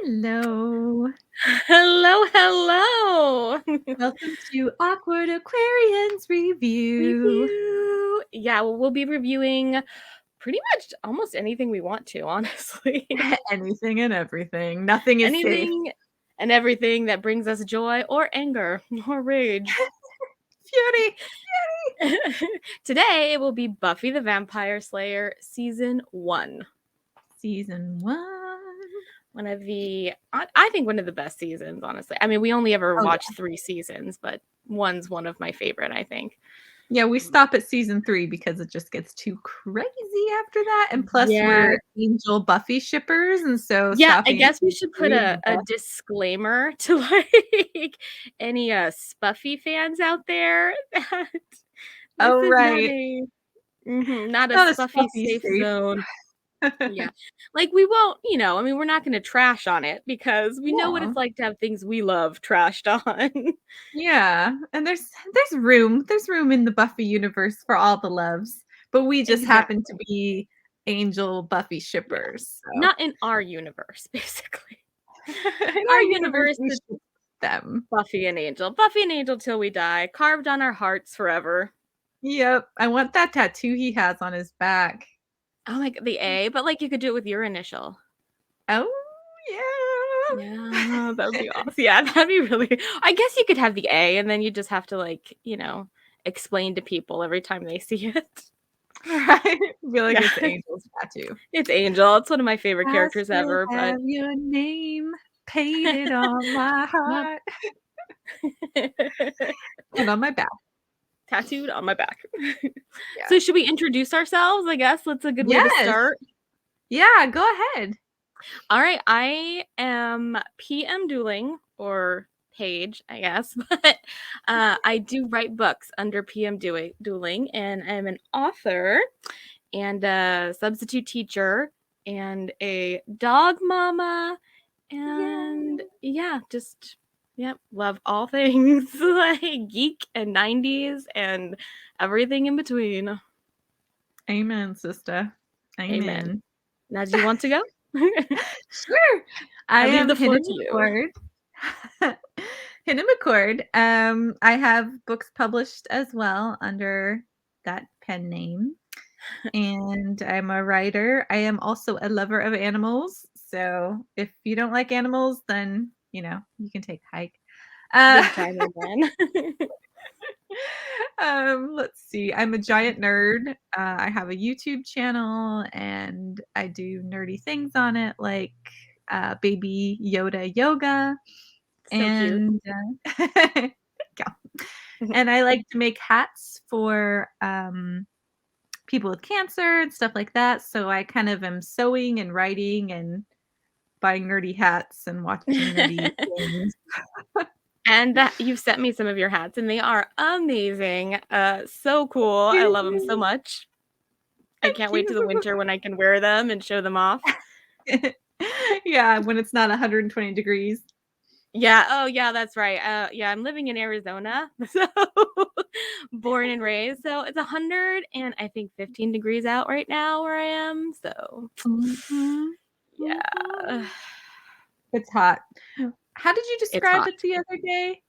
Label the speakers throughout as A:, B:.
A: Hello.
B: Hello, hello.
A: Welcome to Awkward Aquarians Review.
B: Review. Yeah, well, we'll be reviewing pretty much almost anything we want to, honestly.
A: Anything and everything. Nothing is safe.
B: Anything and everything that brings us joy or anger or rage.
A: Fury.
B: Today it will be Buffy the Vampire Slayer Season 1.
A: Season 1.
B: I think one of the best seasons, honestly. I mean, we only ever watched 3 seasons, but one's one of my favorite, I think.
A: Yeah, we stop at season 3 because it just gets too crazy after that. And plus we're Angel Buffy shippers, and so
B: I guess we should put a disclaimer to like any Spuffy fans out there that not a Spuffy safe zone. Yeah. Like we won't, I mean, we're not going to trash on it because we know what it's like to have things we love trashed on.
A: Yeah. And there's room in the Buffy universe for all the loves, but we just happen to be Angel Buffy shippers.
B: So. Not in our universe, basically.
A: In our universe we ship them.
B: Buffy and Angel till we die, carved on our hearts forever.
A: Yep. I want that tattoo he has on his back.
B: Oh, like the A, but like you could do it with your initial.
A: Oh, yeah.
B: Yeah, that would be awesome. Yeah, that'd be really. I guess you could have the A, and then you just have to like, explain to people every time they see it.
A: Right. I feel like it's Angel's tattoo.
B: It's Angel. It's one of my favorite characters ever.
A: But your name painted on my heart and on my back.
B: Tattooed on my back. So should we introduce ourselves? I guess that's a good way to start.
A: Yeah, go ahead.
B: All right, I am PM Dueling, or Paige, I guess, but I do write books under PM Dueling, and I'm an author and a substitute teacher and a dog mama, and love all things like geek and 90s and everything in between.
A: Amen, sister. Amen.
B: Now, do you want to go?
A: Sure. I am Hina McCord. Hina McCord. I have books published as well under that pen name. And I'm a writer. I am also a lover of animals. So if you don't like animals, then, you can take a hike. Let's see. I'm a giant nerd. I have a YouTube channel and I do nerdy things on it, like baby Yoda yoga.
B: So and
A: cute. And I like to make hats for people with cancer and stuff like that. So I kind of am sewing and writing and buying nerdy hats and watching nerdy things.
B: And you've sent me some of your hats, and they are amazing. So cool. I love them so much. I can't wait to the winter when I can wear them and show them off.
A: Yeah, when it's not 120 degrees.
B: Yeah. Oh, yeah, that's right. I'm living in Arizona, so born and raised. So it's 100 and I think 15 degrees out right now where I am. So yeah,
A: it's hot. How did you describe it the other day?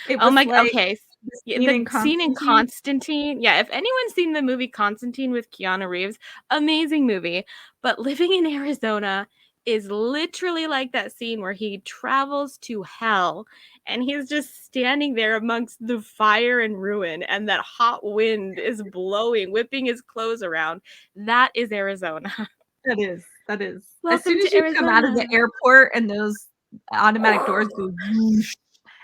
B: It was okay. The scene in Constantine. Yeah, if anyone's seen the movie Constantine with Keanu Reeves, amazing movie. But living in Arizona is literally like that scene where he travels to hell and he's just standing there amongst the fire and ruin, and that hot wind is blowing, whipping his clothes around. That is Arizona.
A: That is.
B: Welcome
A: as soon as you come out of the airport and those automatic doors go whoosh,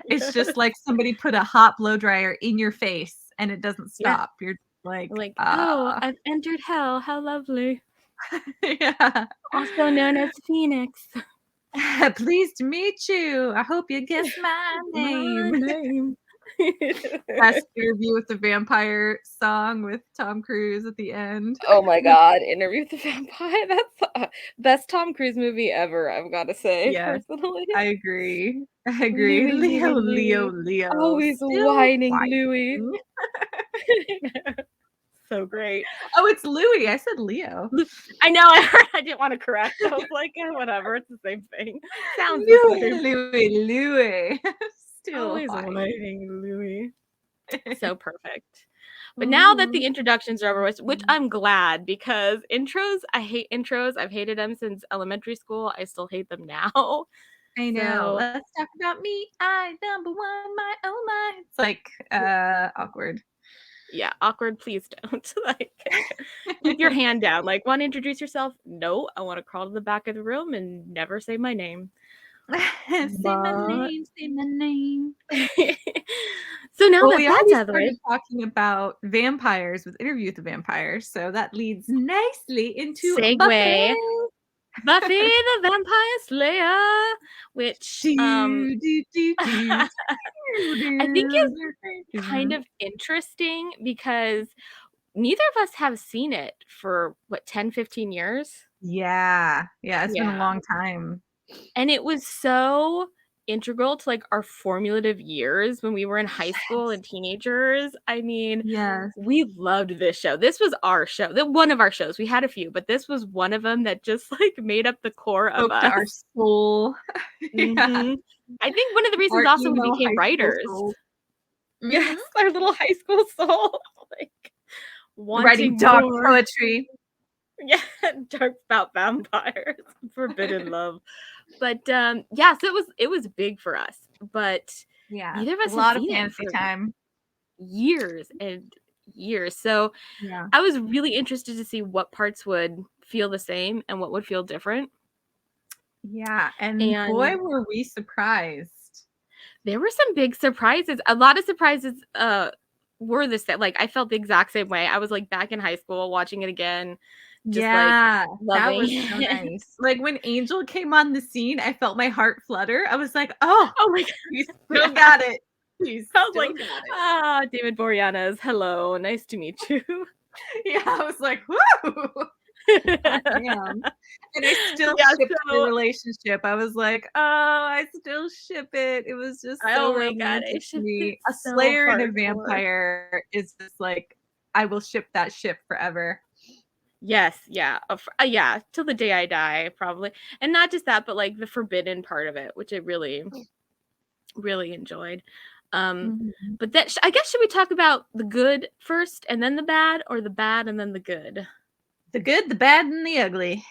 A: it's just like somebody put a hot blow dryer in your face and it doesn't stop. You're like
B: oh, I've entered hell. How lovely.
A: Yeah.
B: Also known as Phoenix.
A: Pleased to meet you. I hope you guess my name. Best Interview with the Vampire song with Tom Cruise at the end.
B: Oh my God, Interview with the Vampire. That's best Tom Cruise movie ever, I've got to say, personally.
A: I agree. Leo.
B: Always whining Louis. so great.
A: Oh, it's Louis. I said Leo.
B: I know. I didn't want to correct. I was like, whatever. It's the same thing. Sounds the same.
A: Louis. Still
B: always
A: hot.
B: writing Louis. So perfect. But now that the introductions are over with, which I'm glad, because intros, I hate intros. I've hated them since elementary school. I still hate them now.
A: I know. Let's talk about me. I number one, my oh my. It's like awkward.
B: Yeah, awkward. Please don't. Like, keep your hand down. Like, want to introduce yourself? No, I want to crawl to the back of the room and never say my name.
A: Say my name.
B: So now
A: we already
B: that's
A: started talking about vampires with Interview with the Vampire, so that leads nicely into
B: Segue. Buffy the Vampire Slayer, which I think is kind of interesting because neither of us have seen it for, 10, 15 years?
A: Yeah. It's been a long time.
B: And it was so integral to, like, our formative years when we were in high school and teenagers. I mean, we loved this show. This was our show. One of our shows. We had a few, but this was one of them that just, like, made up the core of us.
A: To our soul.
B: Mm-hmm. I think one of the reasons also we became writers. Yes, our little high school soul. Like,
A: writing dark poetry.
B: Yeah, dark about vampires, forbidden love. But so it was big for us. But neither of us
A: a lot of fancy time.
B: Years and years. So I was really interested to see what parts would feel the same and what would feel different.
A: Yeah, and boy were we surprised.
B: There were some big surprises. A lot of surprises were the same. Like, I felt the exact same way. I was like back in high school watching it again. Just like
A: that was so nice. Like when Angel came on the scene, I felt my heart flutter. I was like, oh
B: my god,
A: you still got it.
B: I was like, David Boreanaz, hello, nice to meet you.
A: I was like, woo. And I still shipped the relationship. I was like, oh, I still ship it. It was just so romantic to me. A Slayer and a vampire is just like, I will ship that ship forever.
B: Yes, till the day I die, probably. And not just that, but like the forbidden part of it, which I really, really enjoyed. But that I guess, should we talk about the good first and then the bad, or the bad and then the good?
A: The good, the bad, and the ugly.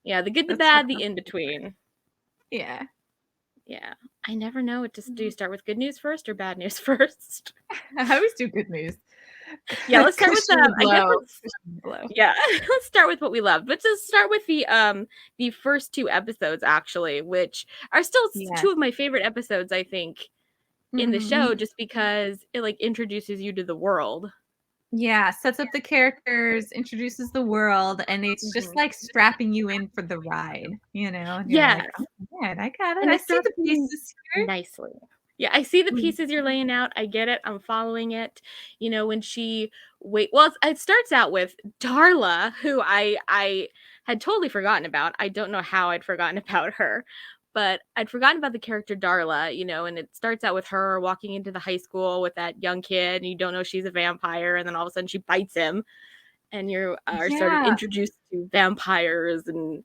B: Yeah, the good, the bad, the in between.
A: Yeah.
B: I never know what to do. You start with good news first or bad news first?
A: I always do good news.
B: Yeah, let's start with let's start with what we loved. Let's just start with the first 2 episodes, actually, which are still 2 of my favorite episodes, I think, in the show, just because it like introduces you to the world.
A: Sets up the characters, introduces the world, and it's just like strapping you in for the ride, you know? And
B: like,
A: oh, man, I got it. And I see the pieces here.
B: Nicely. Yeah, I see the pieces you're laying out. I get it. I'm following it. You know, when it starts out with Darla, who I had totally forgotten about. I don't know how I'd forgotten about her, but I'd forgotten about the character Darla, you know, and it starts out with her walking into the high school with that young kid, and you don't know she's a vampire, and then all of a sudden she bites him, and you are sort of introduced to vampires and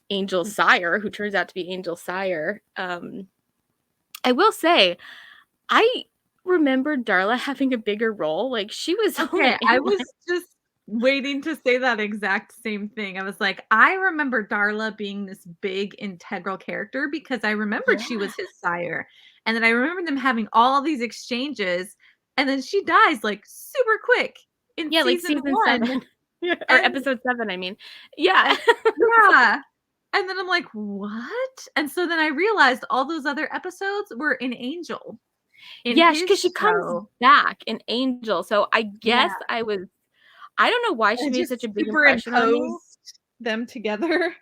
B: Angel's sire, who turns out to be Angel's sire. I will say, I remembered Darla having a bigger role. Like, she was
A: I was just waiting to say that exact same thing. I was like, I remember Darla being this big integral character because I remembered she was his sire. And then I remember them having all these exchanges, and then she dies like super quick in season 1.
B: 7. Or episode 7, I mean. Yeah.
A: And then I'm like, what? And so then I realized all those other episodes were in Angel.
B: Because she comes back in Angel. So I guess I don't know why she made such a big impression on me.
A: Them together.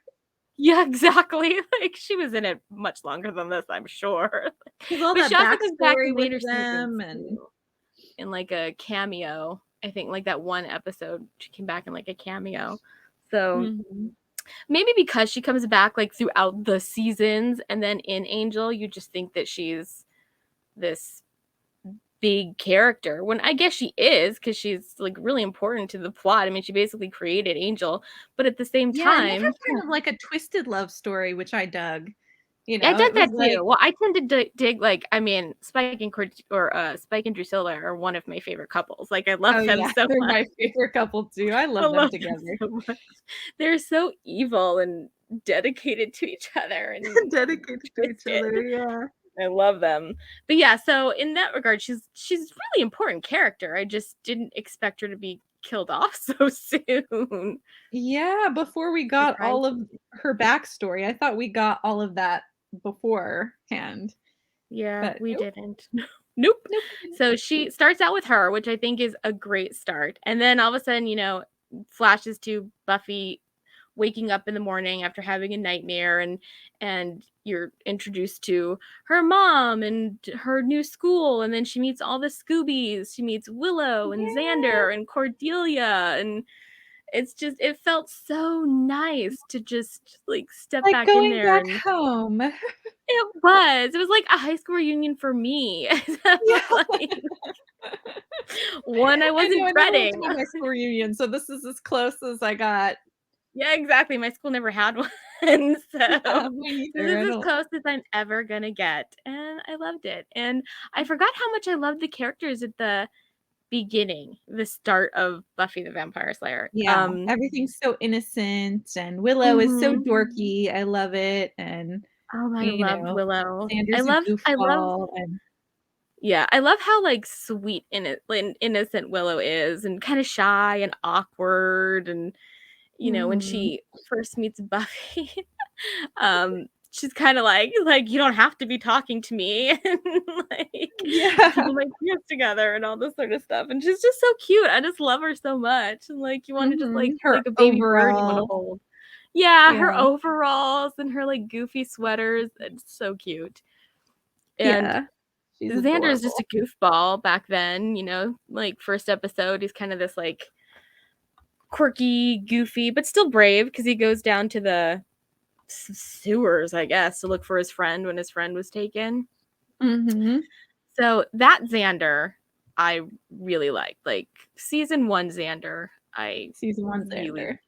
B: Yeah, exactly. Like, she was in it much longer than this, I'm sure.
A: But she also comes back in later seasons and
B: in like a cameo. I think like that one episode, she came back in like a cameo. So maybe because she comes back like throughout the seasons, and then in Angel, you just think that she's this big character, when I guess she is, because she's like really important to the plot. I mean, she basically created Angel, but at the same
A: Yeah, and they have
B: time,
A: kind of like a twisted love story, which I dug.
B: I dug
A: It was
B: that
A: like,
B: too. Well, I tend to dig, like, I mean, Spike and Drusilla are one of my favorite couples. Like, I love
A: oh
B: them
A: yeah,
B: so
A: they're
B: much.
A: my favorite couple too. I
B: I
A: love them
B: love them
A: together.
B: so much. They're so evil and dedicated to each other and
A: Dedicated to each
B: twisted.
A: other, yeah.
B: I love them. But yeah, so in that regard, she's really important character. I just didn't expect her to be killed off so soon.
A: Yeah, before we got all of her backstory. I thought we got all of that beforehand.
B: Yeah,
A: But
B: we
A: nope.
B: didn't. Nope.
A: Nope.
B: So she starts out with her, which I think is a great start. And then all of a sudden, flashes to Buffy waking up in the morning after having a nightmare, and you're introduced to her mom and her new school, and then she meets all the Scoobies. She meets Willow and Xander and Cordelia, and it felt so nice to just like step
A: Like
B: back in
A: going
B: there.
A: back
B: And
A: home.
B: it was like a high school reunion for me.
A: Yeah.
B: Like, one I
A: I know,
B: wasn't
A: I never went
B: dreading.
A: to my high school reunion, so this is as close as I got.
B: Yeah, exactly. My school never had one.
A: Yeah,
B: So
A: me
B: this
A: neither.
B: is
A: I
B: as
A: don't.
B: close as I'm ever gonna get. And I loved it. And I forgot how much I loved the characters at the beginning, the start of Buffy the Vampire Slayer.
A: Yeah, everything's so innocent, and Willow is so
B: Mhm.
A: dorky. I love it, and
B: Oh, I loved Willow.
A: Xander's a
B: I love
A: goofball, and
B: Yeah, I love how, like, sweet innocent Willow is, and kinda shy and awkward, and, when
A: mhm.
B: she first meets Buffy, she's kinda like, "You don't have to be talking to me," and, like,
A: Yeah.
B: keeping my tears together and all this sort of stuff, and she's just so cute. I just love her so much, and, like, you wanna just,
A: Mhm.
B: like
A: Her
B: a baby bird you wanna
A: overall.
B: hold. Yeah, her
A: Yeah.
B: overalls and her, like, goofy sweaters, it's so cute. And
A: Yeah. She's
B: Xander is just
A: adorable.
B: a goofball back then, like, first episode, he's kind of this, like, quirky, goofy, but still brave because he goes down to the sewers, I guess, to look for his friend when his friend was taken.
A: Mhm.
B: So that Xander, I really liked. Like, season 1 Xander, I
A: Season 1
B: really,
A: Xander.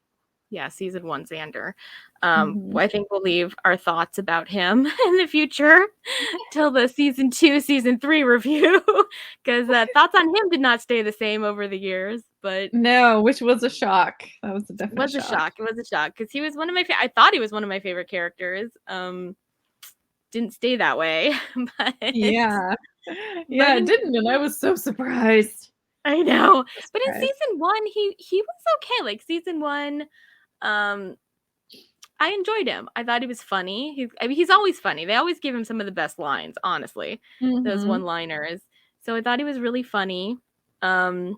B: yeah, season 1 Xander.
A: Mhm.
B: I think we'll leave our thoughts about him in the future till the season 2, season 3 review, because thoughts on him did not stay the same over the years, but
A: No, which was a shock. That was a
B: it
A: definite
B: was a
A: shock.
B: shock. It was a shock because he was one of my. I thought he was one of my favorite characters. Didn't stay that way, but
A: Yeah. Yeah,
B: but
A: it
B: in
A: didn't, and I was so surprised.
B: I know,
A: So
B: but in
A: surprised.
B: season 1, he was okay. Like, season 1, um, I enjoyed him. I thought he was funny. I mean, he's always funny. They always give him some of the best lines, honestly, those
A: Mhm.
B: one-liners. So I thought he was really funny. Um,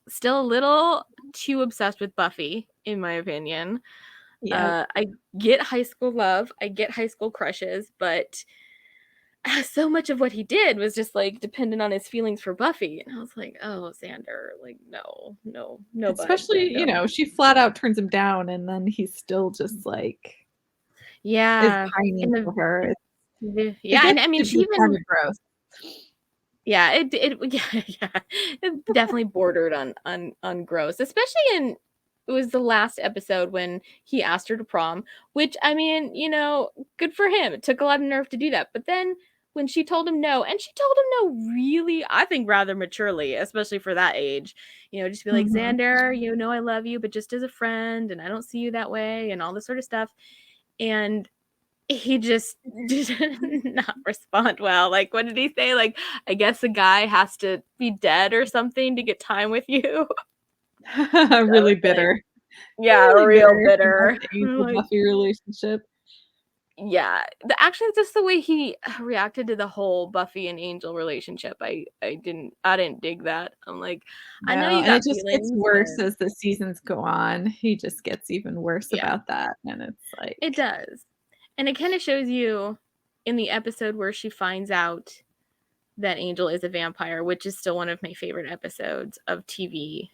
B: Still a little too obsessed with Buffy, in my opinion.
A: Yep.
B: I get high school love, I get high school crushes, but so much of what he did was just, like, dependent on his feelings for Buffy, and I was like, "Oh, Xander, like, no, no, no, bud,
A: Especially,
B: no."
A: she flat out turns him down, and then he's still just, like, is
B: Yeah,
A: pining
B: and the
A: for her. It
B: yeah, and
A: gets
B: I mean,
A: to
B: she
A: be kind
B: even
A: of gross.
B: yeah, it yeah, yeah, it definitely bordered on gross, especially in it was the last episode when he asked her to prom, which, I mean, good for him. It took a lot of nerve to do that. But then when she told him no, and she told him no really, I think, rather maturely, especially for that age, just be like,
A: Mhm.
B: Xander, I love you, but just as a friend, and I don't see you that way, and all this sort of stuff. And he just did not respond well. Like, what did he say? Like, I guess a guy has to be dead or something to get time with you. I
A: Really
B: was like,
A: bitter.
B: yeah,
A: Really
B: real
A: bitter about
B: bitter.
A: the Angel
B: Like,
A: Buffy relationship.
B: yeah. Actually, just the way he reacted to the whole Buffy and Angel relationship, I didn't dig that. I'm like, I know
A: No,
B: you
A: and it
B: got
A: just gets
B: feelings,
A: worse
B: but
A: as the seasons go on. He just gets even worse
B: yeah,
A: about that, and it's
B: it
A: like,
B: does. And it kind of shows you in the episode where she finds out that Angel is a vampire, which is still one of my favorite episodes of TV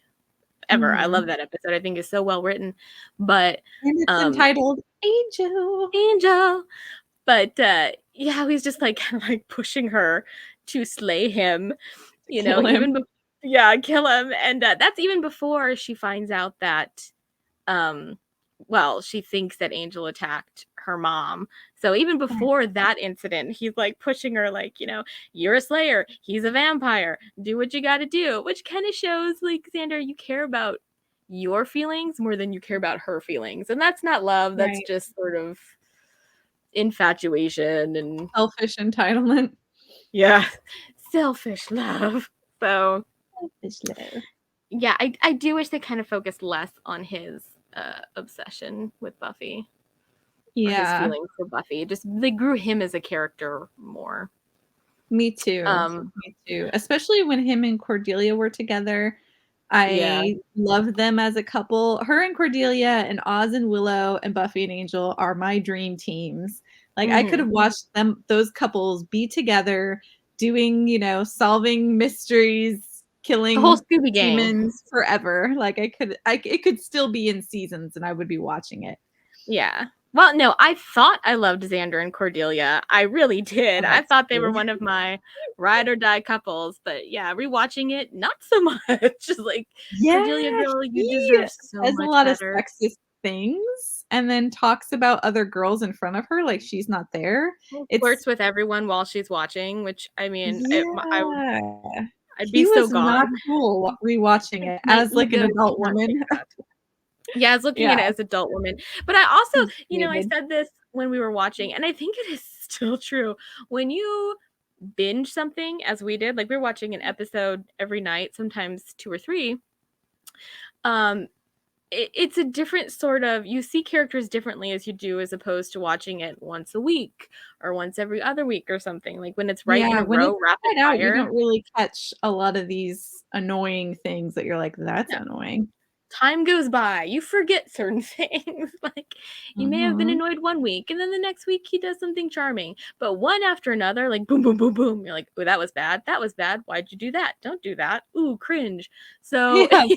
B: ever. I
A: mhm.
B: love that episode. I think it's so well written. But
A: And it's
B: um
A: entitled Angel.
B: Angel. But yeah, he's just like kind of like pushing her to slay him. You know,
A: kill him.
B: Kill him. And that's even before she finds out that, well, she thinks that Angel attacked her mom. So even before that incident, he's like pushing her, like, you know, you're a Slayer, he's a vampire, do what you got to do, which kind of shows, like, Xander, you care about your feelings more than you care about her feelings. And that's not love. That's just sort of infatuation and
A: selfish entitlement.
B: Yeah. Selfish love. So
A: selfish love.
B: Yeah, I do wish they kind of focused less on his obsession with Buffy. Or his feelings for Buffy. Just they grew him as a character more.
A: Me too. Me too. Especially when him and Cordelia were together. I love them as a couple. Her and Cordelia and Oz and Willow and Buffy and Angel are my dream teams. Like I could have watched those couples be together doing, you know, solving mysteries, killing
B: the whole Scooby Gang
A: demons forever. Like it could still be in seasons and I would be watching it.
B: Yeah. Well, no, I thought I loved Xander and Cordelia. I really did. I thought they were one of my ride or die couples. But yeah, rewatching it, not so much. Just like, Cordelia girl, you deserve so much better.
A: Has a lot of sexist things and then talks about other girls in front of her like she's not there.
B: It flirts with everyone while she's watching, which, I mean, I'd be so gone.
A: Not cool rewatching it as like an adult woman.
B: Yeah, I was looking at it as adult woman. But I also, you know, I said this when we were watching, and I think it is still true. When you binge something, as we did, like we were watching an episode every night, sometimes 2 or 3, it's a different sort of, you see characters differently as you do as opposed to watching it once a week or once every other week or something. Like when it's in a row, rapid fire.
A: You don't really catch a lot of these annoying things that you're like, that's annoying.
B: Time goes by, you forget certain things. Like you may have been annoyed one week and then the next week he does something charming, but one after another, like boom boom boom boom, you're like, oh, that was bad, why'd you do that, don't do that, ooh, cringe. So you kind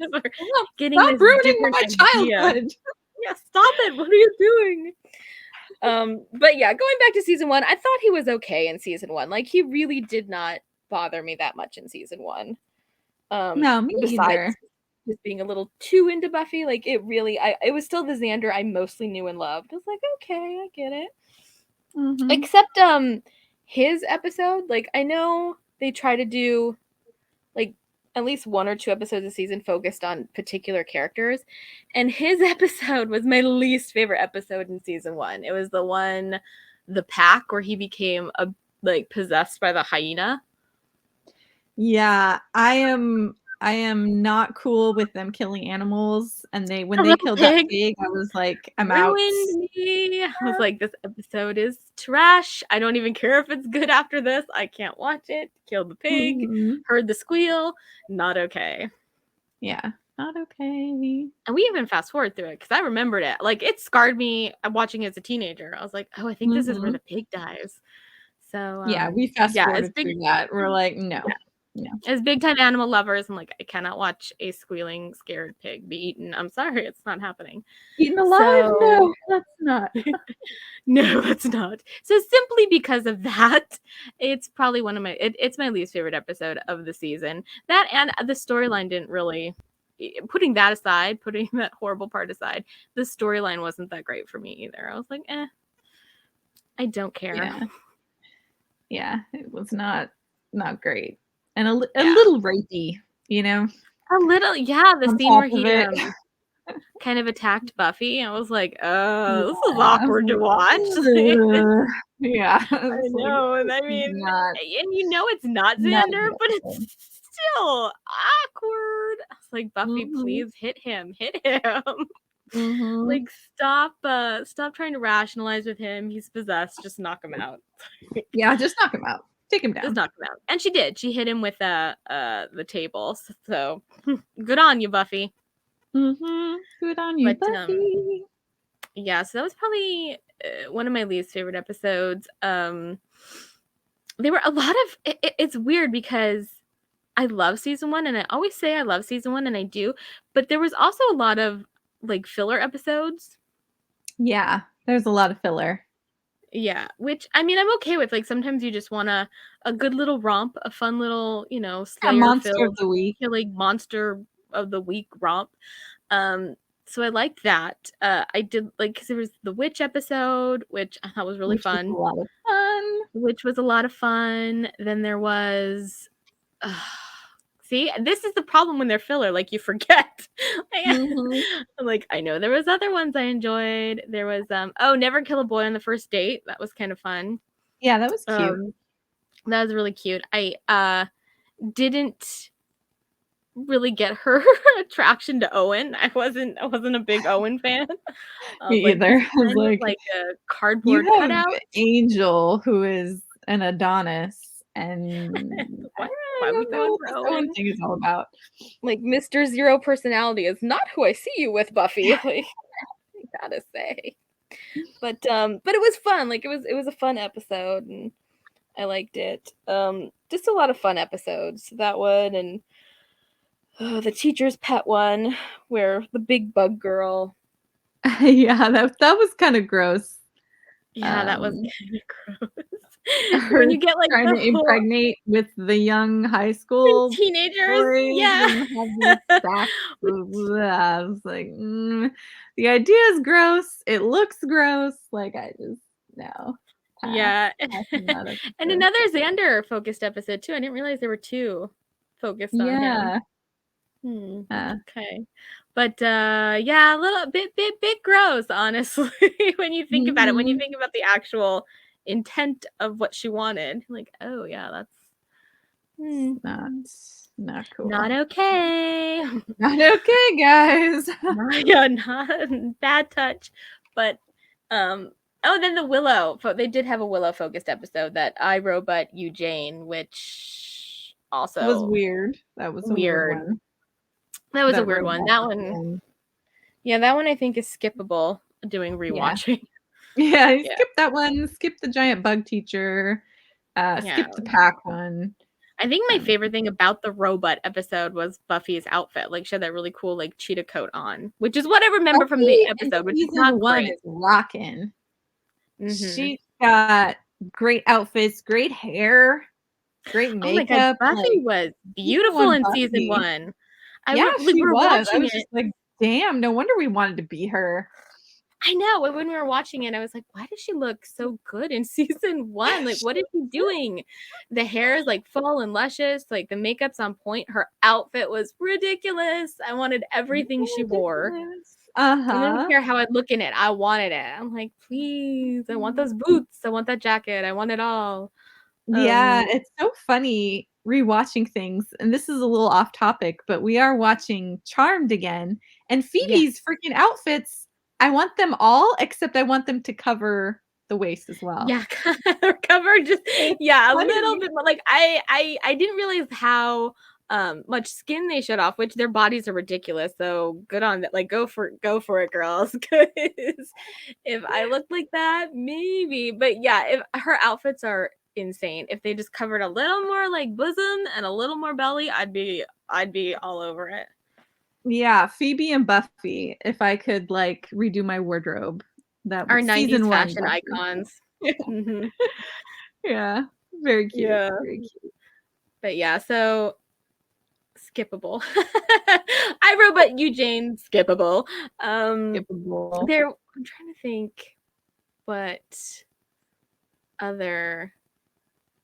B: of are getting
A: stop ruining my childhood.
B: Yeah, stop it, what are you doing? But yeah, going back to season 1, I thought he was okay in season 1. Like he really did not bother me that much in season 1.
A: No, me either.
B: Just being a little too into Buffy, like it really, it was still the Xander I mostly knew and loved. I was like, okay, I get it. Except his episode, like I know they try to do like at least 1 or 2 episodes a season focused on particular characters, and his episode was my least favorite episode in season 1. It was the one, the pack, where he became possessed by the hyena.
A: Yeah, I am not cool with them killing animals, and when they killed that pig, I was like, I'm out.
B: Me. I was like, this episode is trash. I don't even care if it's good after this. I can't watch it. Killed the pig, heard the squeal. Not okay.
A: Yeah, not okay.
B: And we even fast forward through it because I remembered it. Like it scarred me watching as a teenager. I was like, oh, I think this is where the pig dies. So
A: yeah, we fast forwarded through that. We're like, no. Yeah.
B: As big time animal lovers, I'm like, I cannot watch a squealing, scared pig be eaten. I'm sorry, it's not happening.
A: Eaten alive? No, that's not.
B: No, that's not. So simply because of that, it's probably one of my, it's my least favorite episode of the season. That and the storyline didn't really, putting that aside, putting that horrible part aside, the storyline wasn't that great for me either. I was like, I don't care.
A: Yeah, it was not great. And a little rapey, you know?
B: A little, yeah. The scene where he kind of attacked Buffy. I was like, this is awkward to watch.
A: Yeah.
B: I know. And I mean, and you know it's not Xander, but it's still awkward. I was like, Buffy, please hit him. Like, stop trying to rationalize with him. He's possessed. Just knock him out.
A: Yeah, just knock him out. Take him down.
B: Just knock him out. And she did. She hit him with the table. So good on you, Buffy.
A: Good on you, Buffy.
B: Yeah, so that was probably one of my least favorite episodes. There were a lot of it's weird because I love season 1, and I always say I love season 1, and I do, but there was also a lot of like filler episodes.
A: Yeah, there's a lot of filler.
B: Yeah, which, I mean, I'm okay with. Like, sometimes you just want a good little romp, a fun little,
A: Monster of
B: Slayer-filled
A: the Week.
B: killing monster of the week romp. So I liked that. I did, like, because there was the witch episode, which I thought was really
A: Which was
B: fun.
A: a lot of fun.
B: Which was a lot of fun. Then there was see, this is the problem when they're filler, like, you forget. Like, I know there was other ones I enjoyed. There was, Never Kill a Boy on the First Date. That was kind of fun.
A: Yeah, that was cute.
B: That was really cute. I didn't really get her attraction to Owen. I wasn't a big Owen fan.
A: Me
B: Like,
A: either.
B: this
A: I was
B: man was
A: like,
B: like a
A: you
B: cardboard
A: have
B: cutout.
A: Angel, who is an Adonis, and
B: Why
A: I
B: are we
A: don't know
B: going
A: what
B: for
A: this
B: Owen?
A: Owen thing is all about.
B: Like, Mr. Zero Personality is not who I see you with, Buffy. Like, I gotta say. But it was fun. Like, it was a fun episode, and I liked it. Just a lot of fun episodes. That one, and the teacher's pet one, where the big bug girl.
A: Yeah, that was kind of gross.
B: Yeah, that was kind of gross.
A: Her
B: When you get, like,
A: trying
B: the
A: to
B: whole
A: impregnate with the young high school
B: teenagers.
A: boys
B: Yeah.
A: and have these sacks of I was like, the idea is gross. It looks gross. Like, I just no.
B: Yeah. And another Xander focused episode too. I didn't realize there were two focused on him. Okay. But yeah, a little bit gross, honestly, when you think about it. When you think about the actual intent of what she wanted. Like, oh yeah,
A: that's not cool.
B: Not okay.
A: Not okay, guys.
B: Yeah, not bad touch. But then the Willow. They did have a Willow focused episode, that I, Robot, You, Jane, which also
A: was weird. That was a weird one.
B: That was a weird one. That one. Yeah, that one I think is skippable doing rewatching.
A: Yeah, skip that one. Skip the giant bug teacher. Skip the pack one.
B: I think my favorite thing about the robot episode was Buffy's outfit. Like, she had that really cool, like, cheetah coat on, which is what I remember from the episode, which is not
A: one
B: great.
A: is rocking. She got great outfits, great hair, great makeup.
B: Oh my God, Buffy was beautiful in season 1.
A: She was. I was just like, damn, no wonder we wanted to be her.
B: I know. When we were watching it, I was like, why does she look so good in season 1? Like, what is she doing? The hair is, like, full and luscious. Like, the makeup's on point. Her outfit was ridiculous. I wanted everything she wore. I didn't care how I'd look in it. I wanted it. I'm like, please, I want those boots. I want that jacket. I want it all.
A: Yeah, it's so funny rewatching things, and this is a little off topic, but we are watching Charmed again, and Phoebe's freaking outfits, I want them all, except I want them to cover the waist as well.
B: Yeah, cover just a little bit more. Like, I didn't realize how much skin they shut off, which their bodies are ridiculous. So good on that. Like, go for it, girls. Because if I looked like that, maybe. But yeah, if her outfits are insane. If they just covered a little more, like, bosom and a little more belly, I'd be all over it.
A: Yeah, Phoebe and Buffy. If I could, like, redo my wardrobe, that
B: our 90s fashion icons.
A: Yeah, very cute.
B: Yeah.
A: Very cute.
B: But yeah, so skippable. I, Robot, You, Jane, skippable.
A: Skippable.
B: I'm trying to think what other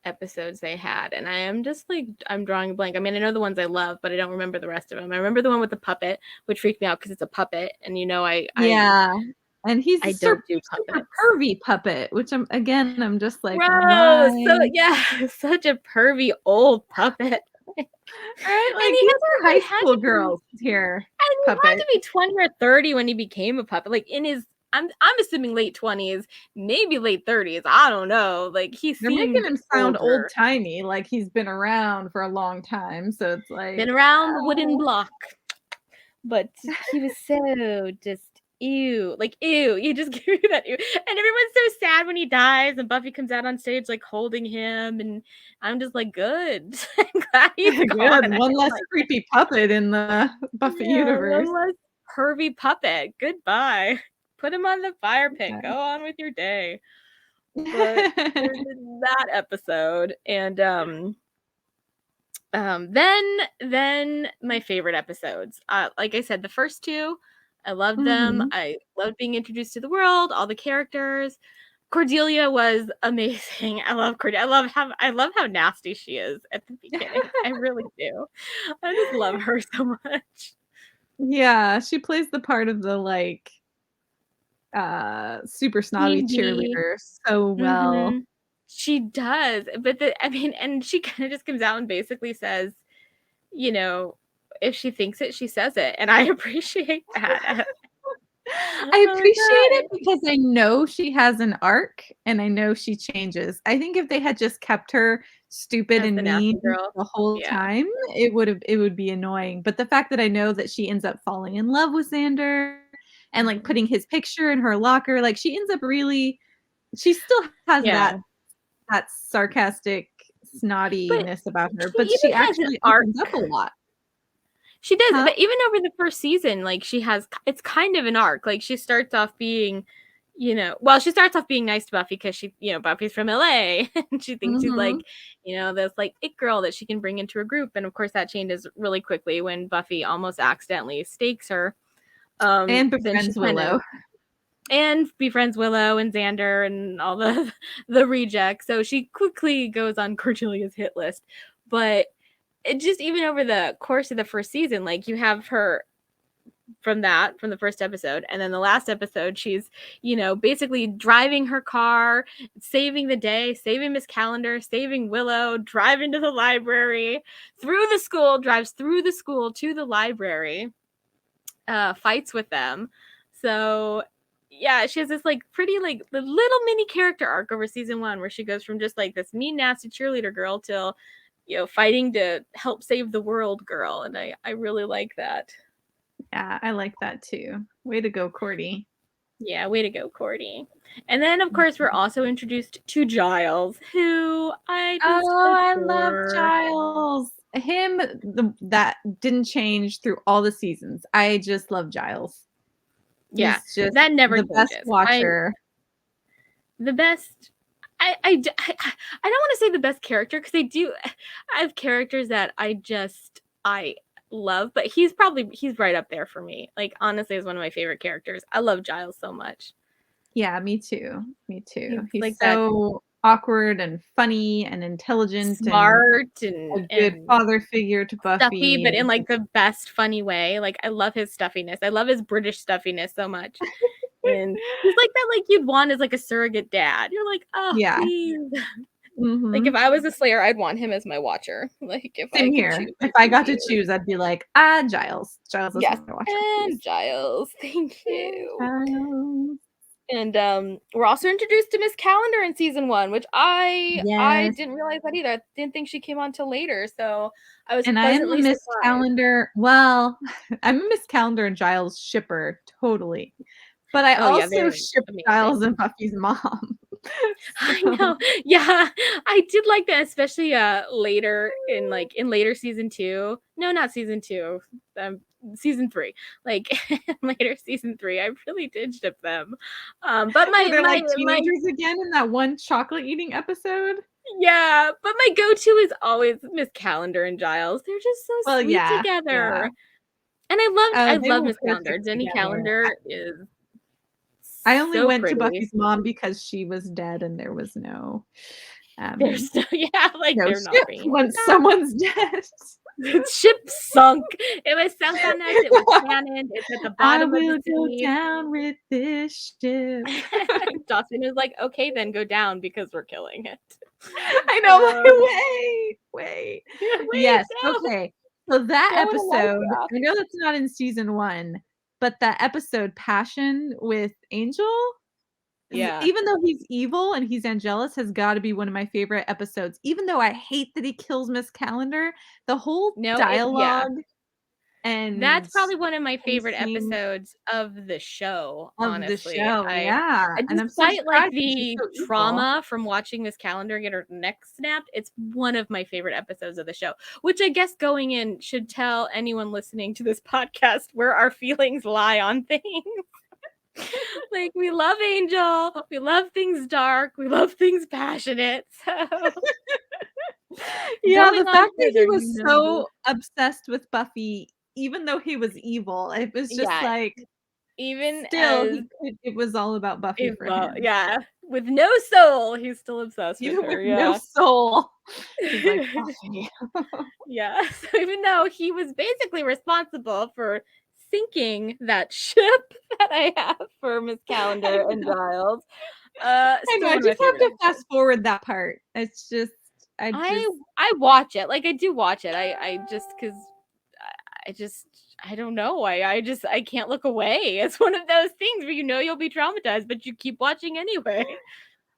B: episodes they had, and I am just like, I'm drawing a blank. I mean, I know the ones I love, but I don't remember the rest of them. I remember the one with the puppet, which freaked me out because it's a puppet, and
A: and he's a super pervy puppet, which I'm just like,
B: gross. So yeah, such a pervy old puppet.
A: Right? Like, these are high school girls here.
B: And he had to be 20 or 30 when he became a puppet. Like, in his, I'm assuming late 20s, maybe late 30s. I don't know. Like, they're
A: making him sound old timey, like he's been around for a long time. So it's like,
B: been around the wooden block. But he was so just ew. Like, ew. You just give me that ew. And everyone's so sad when he dies, and Buffy comes out on stage, like, holding him, and I'm just like, good. I'm glad he's gone.
A: One less creepy puppet in the Buffy universe.
B: One less pervy puppet. Goodbye. Put him on the fire pit. Go on with your day. But there's that episode, and then my favorite episodes. Like I said, the first two, I loved them. I loved being introduced to the world, all the characters. Cordelia was amazing. I love Cordelia. I love how nasty she is at the beginning. I really do. I just love her so much.
A: Yeah, she plays the part of the like super snobby cheerleader so well.
B: Mm-hmm. She does. But and she kind of just comes out and basically says, you know, if she thinks it, she says it. And I appreciate that.
A: I appreciate it because I know she has an arc and I know she changes. I think if they had just kept her stupid and mean the whole time, it would be annoying. But the fact that I know that she ends up falling in love with Xander and like putting his picture in her locker, like she ends up really, she still has that sarcastic snottiness about her, but she actually opens up a lot.
B: She does, but even over the first season, like it's kind of an arc. Like she starts off being, she starts off being nice to Buffy because she, Buffy's from LA and she thinks she's like, this like it girl that she can bring into her group. And of course that changes really quickly when Buffy almost accidentally stakes her.
A: And befriends Willow.
B: And befriends Willow and Xander and all the rejects. So she quickly goes on Cordelia's hit list. But it just, even over the course of the first season, like you have her from the first episode, and then the last episode she's basically driving her car, saving the day, saving Miss Calendar, saving Willow, driving to the library, drives through the school to the library, fights with them. So yeah, she has this like pretty like the little mini character arc over season 1 where she goes from just like this mean nasty cheerleader girl till fighting to help save the world girl. And I really like that.
A: Yeah, I like that too. Way to go, Cordy.
B: Yeah, way to go, Cordy. And then, of course, we're also introduced to Giles, who I just adore.
A: I love Giles. Him, that didn't change through all the seasons. I just love Giles.
B: Yeah, just that never
A: the best watcher.
B: The best. I don't want to say the best character because I have characters that I love, but he's right up there for me. Like honestly, is one of my favorite characters. I love Giles so much.
A: Yeah, me too. He's like so awkward and funny and intelligent,
B: smart,
A: and a good father figure to Buffy.
B: Stuffy, but in like the best funny way. Like I love his stuffiness. I love his British stuffiness so much. And he's like that, like you'd want as like a surrogate dad. You're like, oh yeah, please. Like if I was a Slayer, I'd want him as my watcher. Like if
A: Same here. If I got to choose, I'd be like, Giles. Giles is my watcher.
B: And Giles, thank you. Giles. And we're also introduced to Miss Calendar in season 1, which I didn't realize that either. I didn't think she came on till later, so I was pleasantly surprised.
A: Miss Calendar. Well, I'm a Miss Calendar and Giles shipper, totally. But I also ship Giles and Buffy's mom.
B: I know. Yeah, I did like that, especially later in later season 2. No, not season 2. Season 3. Like later season 3, I really did ship them. But
A: they're like teenagers again in that one chocolate eating episode.
B: Yeah, but my go-to is always Miss Calendar and Giles. They're just so sweet together. Yeah. And I love Miss Calendar. Jenny Calendar is
A: I only went to Buffy's mom because she was dead and there was no
B: there's no they're not
A: once someone's dead.
B: The ship sunk. It was sunk on us. It was canon. It's at the bottom of the sea.
A: I will go down with this ship.
B: Dawson is like, okay, then go down because we're killing it.
A: I know. Wait. Yes. No. Okay. So that episode, I know that's not in season 1, but that episode, Passion with Angel, even though he's evil and he's Angelus, has got to be one of my favorite episodes. Even though I hate that he kills Miss Calendar, the whole dialogue and
B: that's probably one of my favorite episodes of the show. Honestly, and despite like the trauma from watching Miss Calendar get her neck snapped, it's one of my favorite episodes of the show. Which I guess going in should tell anyone listening to this podcast where our feelings lie on things. Like, we love Angel, we love things dark, we love things passionate, so
A: Yeah, the
B: going on
A: fact that he
B: further, you
A: was
B: know this.
A: so obsessed with Buffy, even though he was evil, it was just
B: Yeah,
A: like,
B: even
A: still,
B: as
A: it was all about Buffy for
B: evil,
A: him.
B: yeah, with no soul, he's still obsessed with
A: Even with
B: her,
A: no
B: yeah.
A: soul, he's like, "Buffy."
B: Yeah, so even though he was basically responsible for sinking that ship that I have for Miss
A: I
B: Calendar and
A: know.
B: Giles,
A: I know,
B: still
A: I
B: one of my
A: just have
B: favorite
A: to
B: episodes.
A: fast forward that part. It's just I just
B: I watch it, like, I do watch it, I just 'cause I just I don't know, I can't look away. It's one of those things where you know you'll be traumatized, but you keep watching anyway.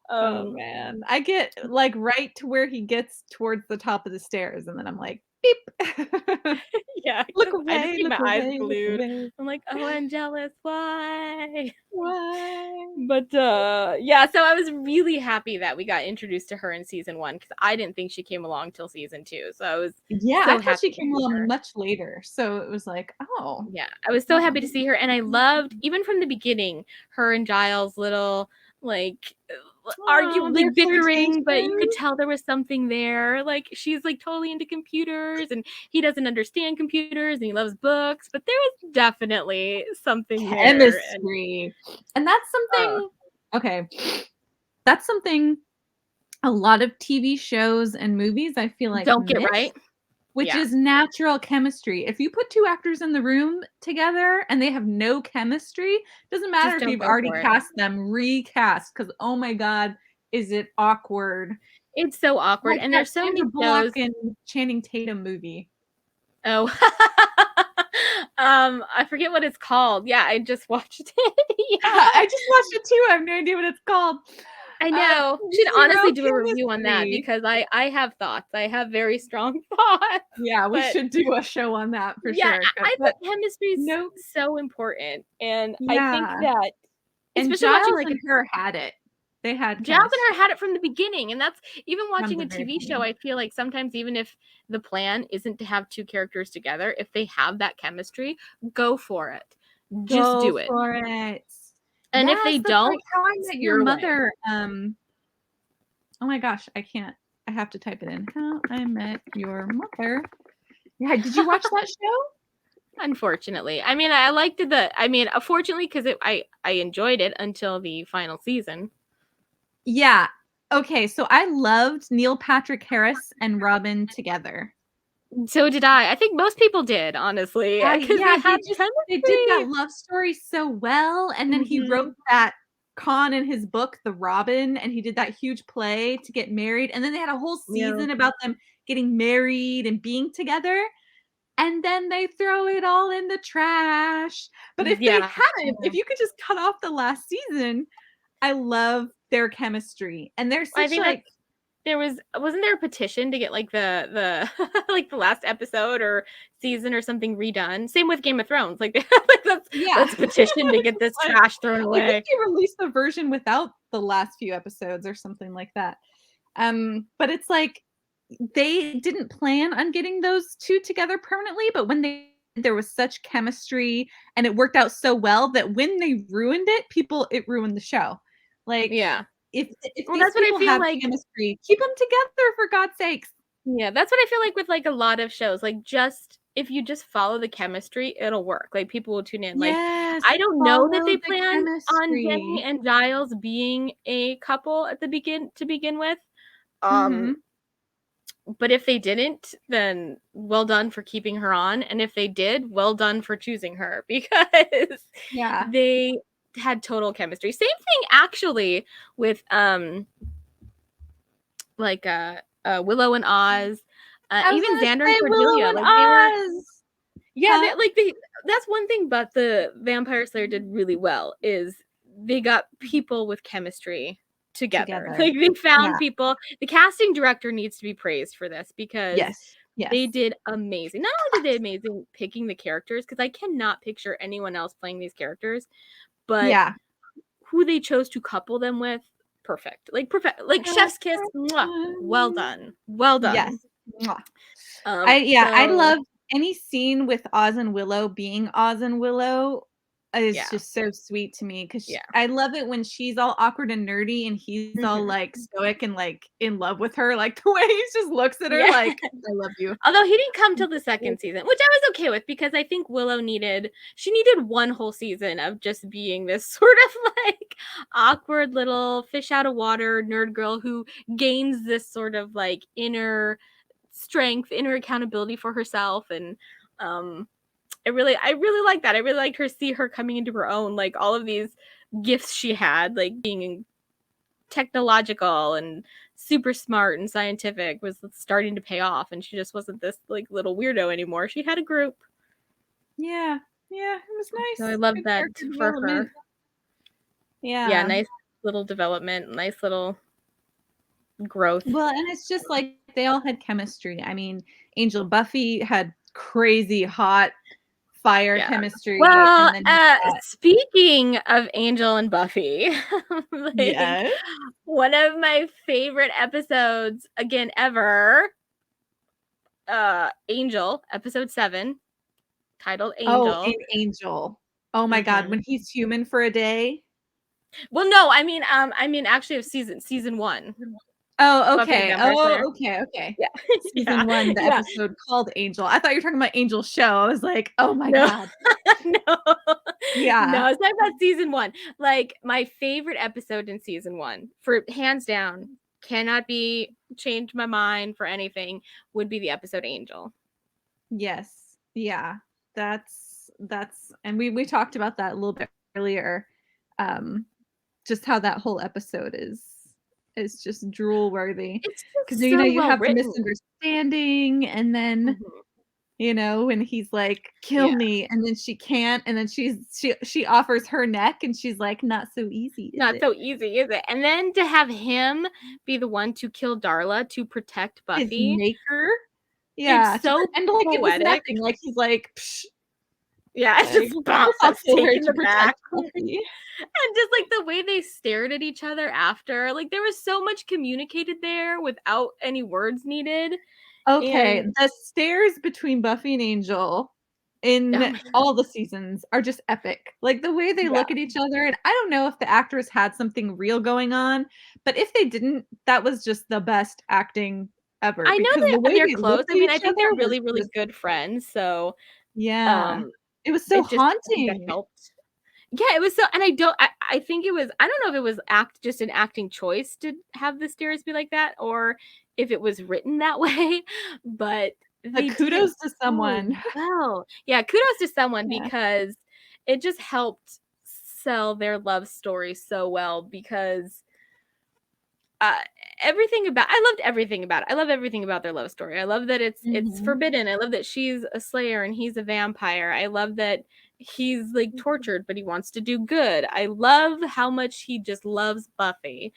A: oh,
B: Um,
A: man. I get, like, right to where he gets towards the top of the stairs, and then I'm like, "Beep."
B: yeah, I just keep
A: Look
B: my eyes
A: away, look
B: glued.
A: away.
B: I'm like, "Oh, I'm jealous, why?"
A: Why?
B: But, yeah, so I was really happy that we got introduced to her in season 1 because I didn't think she came along till season 2, so I was
A: Yeah, I
B: so
A: thought
B: happy
A: she
B: to
A: came
B: see
A: along
B: her.
A: much later, so it was like, "Oh,
B: Yeah, I was so
A: well,
B: happy to see her, and I loved even from the beginning, her and Giles' little, like,
A: oh, their
B: like, bickering, but you could
A: flirtation."
B: tell there was something there, like, she's, like, totally into computers, and he doesn't understand computers, and he loves books, but there was definitely something there, and,
A: Chemistry. And that's
B: uh
A: something okay, that's something a lot of TV shows and movies I feel like
B: don't get right.
A: miss, which
B: Yeah,
A: is natural chemistry. If you put 2 actors in the room together and they have no chemistry, doesn't matter
B: just
A: if
B: don't
A: you've
B: go
A: already
B: for it.
A: cast them, recast, 'cause, oh my god, is it awkward.
B: It's so awkward,
A: Like
B: and
A: that
B: there's so
A: Sandra
B: many
A: Bullock
B: shows.
A: and Channing Tatum movie.
B: Oh. I forget what it's called. Yeah, I just watched it. Yeah.
A: I just watched it too, I have no idea what it's called.
B: I know. We should
A: 0
B: honestly do a review on that
A: chemistry.
B: because I have thoughts. I have very strong thoughts,
A: Yeah, we
B: but
A: should do a show on that for
B: yeah,
A: sure,
B: I
A: but
B: think chemistry is
A: no
B: so important, and I think
A: yeah,
B: that
A: and
B: especially watching,
A: Giles
B: like, a
A: and her had it. They had
B: Giles and her
A: chemistry
B: had it from the beginning, and that's even
A: from
B: watching
A: the
B: a
A: very
B: TV show,
A: beginning.
B: I feel like sometimes even if the plan isn't to have 2 characters together, if they have that chemistry, go for it. Just
A: Go
B: do it.
A: for it.
B: And if
A: Yes,
B: they
A: that's like
B: don't,
A: How I Met Your
B: steer away.
A: Mother, oh my gosh, I can't. I have to type it in. How I Met Your Mother. Yeah, did you watch that show?
B: Unfortunately. I mean, I liked fortunately, 'cause I enjoyed it until the final season.
A: Yeah. Okay, so I loved Neil Patrick Harris and Robin together.
B: So did I. I think most people did, honestly, because
A: Yeah,
B: they had
A: they did that
B: chemistry.
A: love story so well, and then he wrote
B: Mhm.
A: that con in his book, The Robin, and he did that huge play to get married, and then they had a whole
B: Yeah.
A: season about them getting married and being together, and then they throw it all in the trash. But if they
B: Yeah.
A: hadn't,
B: Yeah.
A: if you could just cut off the last season, I love their chemistry, and they're
B: I
A: such,
B: think that's
A: like
B: wasn't there a petition to get, like, the like, the last episode or season or something redone? Same with Game of Thrones, like, like,
A: yeah.
B: let's petition to get this
A: Like
B: trash thrown
A: I think
B: away.
A: they released the version without the last few episodes or something like that. But it's like they didn't plan on getting those 2 together permanently, but when they there was such chemistry and it worked out so well that when they ruined it, it ruined the show. Like,
B: Yeah.
A: if
B: Well,
A: these
B: that's what I
A: people
B: feel
A: have
B: like.
A: chemistry, keep them together for God's sakes.
B: Yeah, that's what I feel like with, like, a lot of shows, like, just if you just follow the chemistry, it'll work, like, people will tune in, like,
A: Yes,
B: I don't know that
A: follow
B: they
A: the
B: planned on Jenny
A: chemistry.
B: and Giles being a couple at the to begin with, um,
A: Mhm.
B: but if they didn't, then well done for keeping her on, and if they did, well done for choosing her because
A: Yeah.
B: they had total chemistry. Same thing actually with, like, Willow and Oz,
A: I was
B: even
A: gonna
B: Xander and
A: say Willow
B: Cordelia,
A: and
B: like, they were
A: Oz.
B: yeah,
A: Huh?
B: they that's one thing but the Vampire Slayer did really well is they got people with chemistry together.
A: Together.
B: Like, they found
A: Yeah.
B: people. The casting director needs to be praised for this because
A: Yes.
B: they
A: Yes.
B: did amazing. Not only did they amazing picking the characters, because I cannot picture anyone else playing these characters, but
A: Yeah.
B: who they chose to couple them with, perfect. Like, perfect. Like, chef's kiss, mwah, well done. Well
A: Yes.
B: done.
A: Mwah. I
B: So
A: love any scene with Oz and Willow being Oz and Willow. is just so sweet to me because I love it when she's all awkward and nerdy and he's all like stoic and like in love with her. Like the way he just looks at her like, I love you.
B: Although he didn't come till the second season, which I was okay with because I think Willow needed one whole season of just being this sort of like awkward little fish out of water nerd girl who gains this sort of like inner strength, inner accountability for herself. And I really like that. I really liked her coming into her own, like all of these gifts she had, like being technological and super smart and scientific was starting to pay off, and she just wasn't this like little weirdo anymore. She had a group.
A: Yeah, it was nice.
B: So I love that for her.
A: Yeah,
B: nice little development, nice little growth.
A: Well, and it's just like they all had chemistry. I mean, Angel Buffy had crazy hot fire chemistry.
B: Well, and then speaking of Angel and Buffy, like, one of my favorite episodes again ever, Angel, episode 7, titled Angel.
A: Oh, Angel. Oh my God, when he's human for a day.
B: Well, no, I mean actually of season 1.
A: Oh, okay. Okay.
B: Yeah.
A: Season 1, the episode called Angel. I thought you were talking about Angel Show. I was like, oh my God.
B: No.
A: Yeah.
B: No, I was talking about season 1. Like my favorite episode in season 1, for hands down, cannot be changed my mind for anything, would be the episode Angel.
A: Yes. Yeah. That's and we talked about that a little bit earlier. Just how that whole episode is just drool worthy because you know you have the misunderstanding and then when he's like kill me and then she can't and then she offers her neck and she's like not so easy
B: is it? And then to have him be the one to kill Darla to protect Buffy,
A: his maker, it's
B: so
A: and like
B: poetic.
A: it was nothing. Like he's like psh.
B: It's just taking the back. And just like the way they stared at each other after, like there was so much communicated there without any words needed.
A: Okay, the stares between Buffy and Angel in all the seasons are just epic. Like the way they look at each other, and I don't know if the actors had something real going on, but if they didn't, that was just the best acting ever.
B: I know they're close. I mean, I think they're really, really good friends. So
A: it was so haunting.
B: Helped. Yeah, it was so, and I think it was, I don't know if it was just an acting choice to have the stares be like that, or if it was written that way, but
A: kudos to someone.
B: Well, yeah, kudos to someone because it just helped sell their love story so well because I loved everything about it. I love everything about their love story. I love that it's forbidden. I love that she's a slayer and he's a vampire. I love that he's like tortured, but he wants to do good. I love how much he just loves Buffy.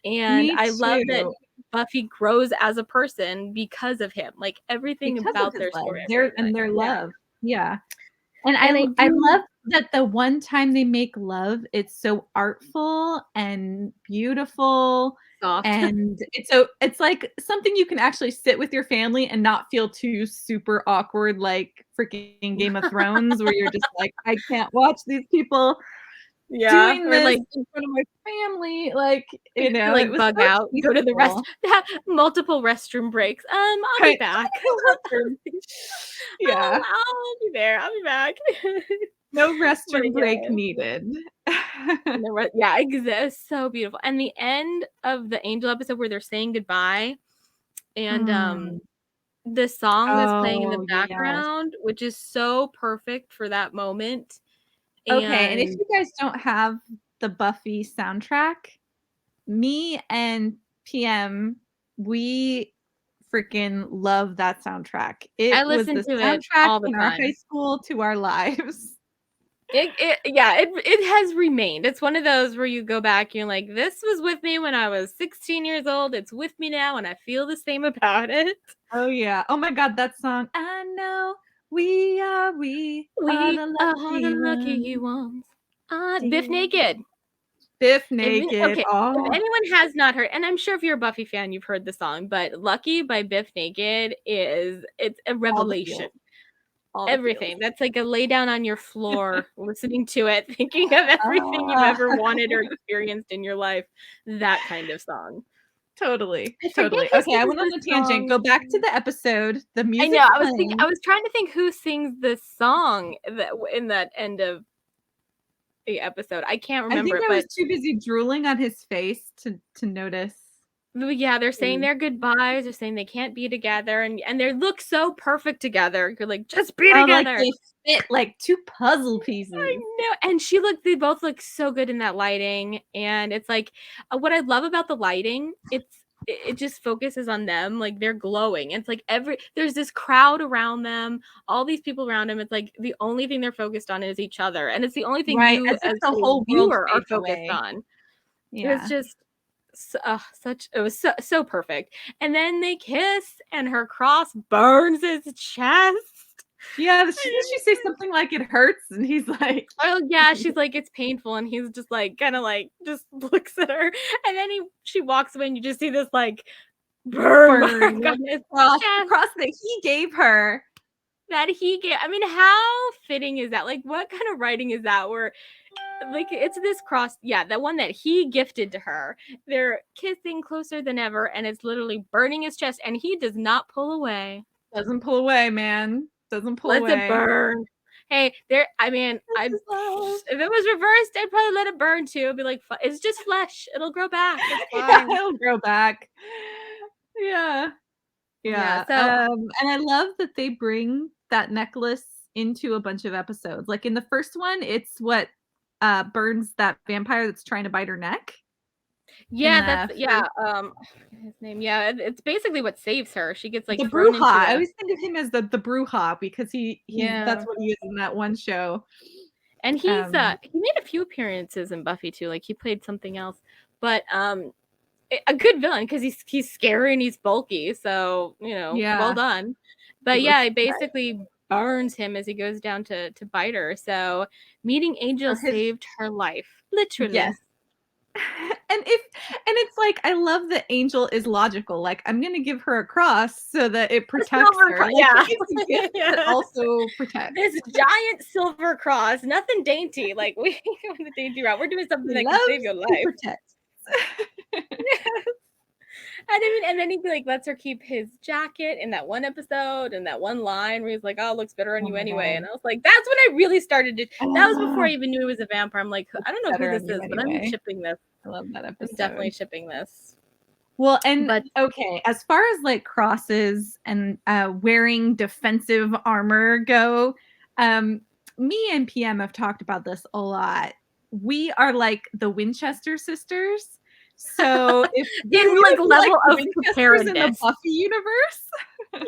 B: And I love that Buffy grows as a person because of him. Like everything about their story.
A: Their love. Yeah. And I love that the one time they make love, it's so artful and beautiful. Soft. And it's like something you can actually sit with your family and not feel too super awkward like freaking Game of Thrones where you're just like, I can't watch these people doing this like in front of my family, like
B: like bug out, go to the rest, have multiple restroom breaks. I'll be back.
A: I'll
B: be there. I'll be back.
A: No restroom break needed.
B: Exists. So beautiful. And the end of the Angel episode where they're saying goodbye, and the song is playing in the background, which is so perfect for that moment.
A: Okay, and if you guys don't have the Buffy soundtrack, me and PM, we freaking love that soundtrack.
B: I listen to it all the time.
A: In our high school to our lives.
B: It has remained. It's one of those where you go back, you're like, this was with me when I was 16 years old. It's with me now, and I feel the same about it.
A: Oh yeah. Oh my God, that song. I know we are the lucky
B: ones. Biff Naked.
A: Biff Naked.
B: If anyone has not heard, and I'm sure if you're a Buffy fan, you've heard the song, but Lucky by Biff Naked it's a revelation. everything. That's like a lay down on your floor, listening to it, thinking of everything you've ever wanted or experienced in your life. That kind of song.
A: Totally. Okay, I went on a tangent. Go back to the episode. The music.
B: I know. I was trying to think who sings this song in that end of the episode. I can't remember.
A: I think I was too busy drooling on his face to notice.
B: Yeah, they're saying their goodbyes. They're saying they can't be together, and they look so perfect together. You're like, just be together.
A: Like they fit like two puzzle pieces.
B: I know. And they both look so good in that lighting. And it's like, what I love about the lighting, it just focuses on them. Like they're glowing. It's like there's this crowd around them, all these people around them. It's like the only thing they're focused on is each other, and it's the only thing you as the whole viewer are focused on. Yeah. It was just it was so perfect. And then they kiss, and her cross burns his chest.
A: Yeah, she say something like it hurts, and he's like,
B: oh yeah, she's like, it's painful, and he's just like kind of like just looks at her, and then she walks away, and you just see this like burn on his
A: cross that he gave her.
B: I mean, how fitting is that? Like, what kind of writing is that where like it's this cross, the one that he gifted to her. They're kissing closer than ever, and it's literally burning his chest, and he does not pull away.
A: Doesn't pull away, man. Doesn't pull away.
B: Let it burn. Hey, if it was reversed, I'd probably let it burn too. It'd be like, it's just flesh. It'll grow back. It's fine.
A: It'll grow back. Yeah. So, and I love that they bring that necklace into a bunch of episodes. Like in the first one, it's what burns that vampire that's trying to bite her neck.
B: Yeah, his name. Yeah, it's basically what saves her. She gets like
A: the Bruja. I always think of him as the Bruja because that's what he is in that one show.
B: And he made a few appearances in Buffy too. Like he played something else, but a good villain because he's scary and he's bulky. So well done. But it basically burns him as he goes down to bite her. So meeting Angel saved her life, literally.
A: Yes. And it's like, I love that Angel is logical. Like, I'm gonna give her a cross so that it protects her. Like, it's a gift that also protects.
B: This giant silver cross, nothing dainty. Like we go the dainty route. We're doing something that can save your life. And then he lets her keep his jacket in that one episode, and that one line where he's like, "Oh, it looks better on you anyway." And I was like, that's when I really started to. That was before I even knew he was a vampire. I'm like, I don't know who this is, but I'm shipping this.
A: I love that episode.
B: I'm definitely shipping this.
A: Well, okay, as far as like crosses and wearing defensive armor go, me and PM have talked about this a lot. We are like the Winchester sisters. So if
B: in like level of preparedness
A: in the Buffy universe,
B: I'm